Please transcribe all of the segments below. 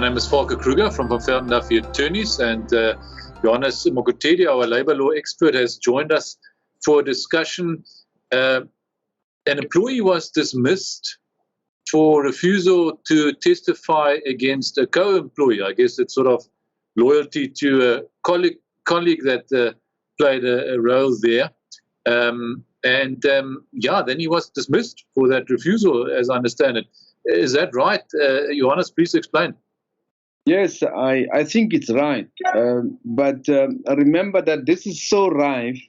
name is Kruger from Velden-Duffey Attorneys, and Johannes Mokotedi, our labor law expert, has joined us for a discussion. An employee was dismissed for refusal to testify against a co-employee. I guess it's sort of loyalty to a colleague that played a role there. Then he was dismissed for that refusal, as I understand it. Is that right? Johannes, please explain. Yes, I think it's right. But remember that this is so rife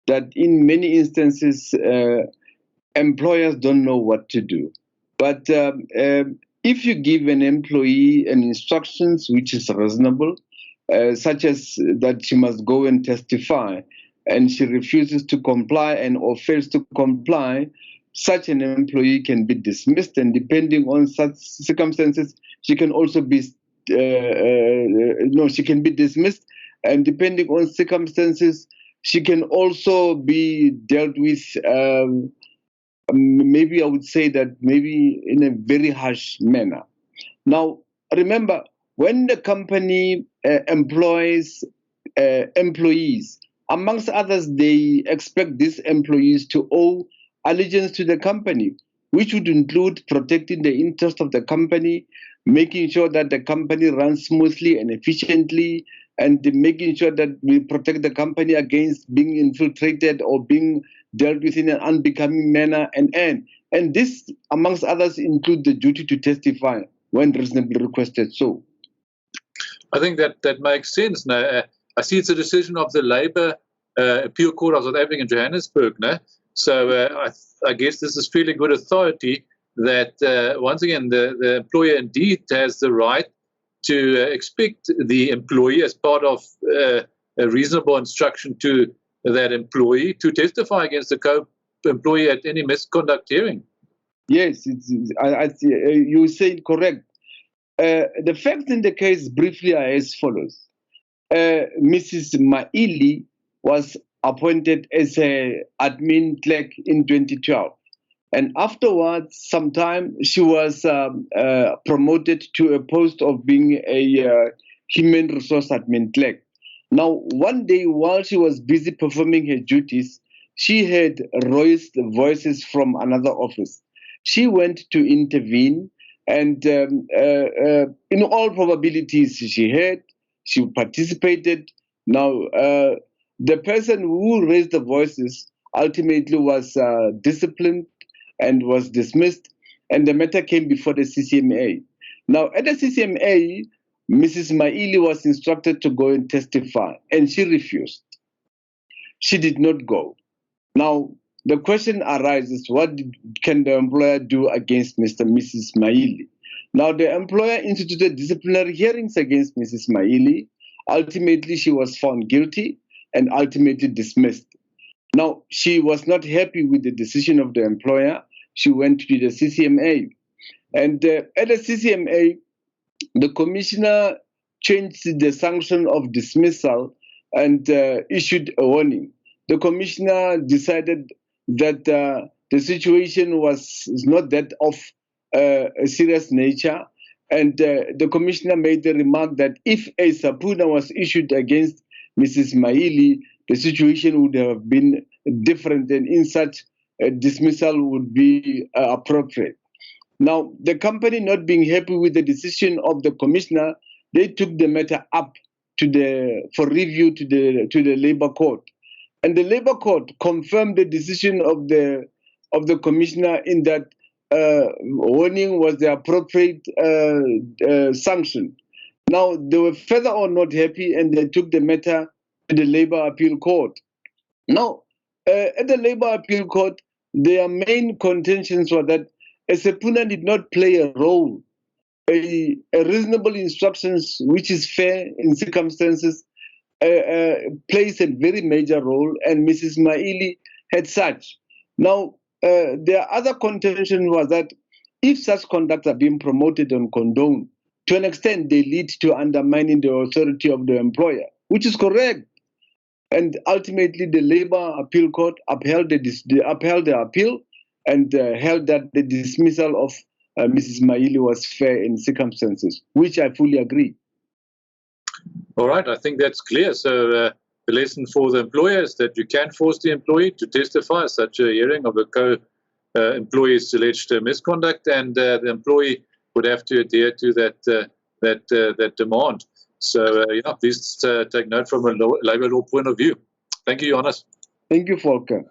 that in many instances, employers don't know what to do. But if you give an employee an instructions which is reasonable, such as that she must go and testify, and she refuses to comply or fails to comply, such an employee can be dismissed, and depending on such circumstances, she can also be she can be dismissed, and depending on circumstances, she can also be dealt with. Maybe I would say that maybe in a very harsh manner. Now, remember, when the company employs employees, amongst others, they expect these employees to owe allegiance to the company, which would include protecting the interest of the company, making sure that the company runs smoothly and efficiently, and making sure that we protect the company against being infiltrated or being dealt with in an unbecoming manner. And this, amongst others, include the duty to testify when reasonably requested so. I think that makes sense. Now, I see it's a decision of the Labour Appeal Court of South Africa in Johannesburg. No? So I guess this is fairly good authority that, once again, the employer indeed has the right to expect the employee, as part of a reasonable instruction to that employee, to testify against the co-employee at any misconduct hearing. Yes, you say it correct. The facts in the case briefly are as follows. Mrs. Maili was appointed as an admin clerk in 2012. And afterwards, sometime, she was promoted to a post of being a human resource admin clerk. Now, one day, while she was busy performing her duties, she heard raised voices from another office. She went to intervene, and in all probabilities, she heard, she participated. Now, the person who raised the voices ultimately was disciplined and was dismissed, and the matter came before the CCMA. Now, at the CCMA, Mrs. Maili was instructed to go and testify, and she refused. She did not go. Now, the question arises, what can the employer do against Mrs. Maili? Now, the employer instituted disciplinary hearings against Mrs. Maili. Ultimately, she was found guilty and ultimately dismissed. Now, she was not happy with the decision of the employer. She went to the CCMA. And at the CCMA, the commissioner changed the sanction of dismissal and issued a warning. The commissioner decided that the situation was not that of a serious nature. And the commissioner made the remark that if a subpoena was issued against Mrs. Maili, the situation would have been different, and in such a dismissal would be appropriate. Now, the company not being happy with the decision of the commissioner, they took the matter up for review to the Labour Court, and the Labour Court confirmed the decision of the commissioner in that warning was the appropriate sanction. Now, they were further on not happy, and they took the matter to the Labour Appeal Court. Now, at the Labour Appeal Court, their main contentions were that a subpoena did not play a role. A reasonable instructions, which is fair in circumstances, plays a very major role, and Mrs. Maili had such. Now, their other contention was that if such conducts are being promoted and condoned, to an extent they lead to undermining the authority of the employer, which is correct. And ultimately, the Labour Appeal Court upheld the appeal and held that the dismissal of Mrs. Maili was fair in circumstances, which I fully agree. All right, I think that's clear. So the lesson for the employer is that you can force the employee to testify at such a hearing of a co-employee's alleged misconduct, and the employee would have to adhere to that demand. So yeah, please take note from a labor law point of view. Thank you, Johannes. Thank you, Volker.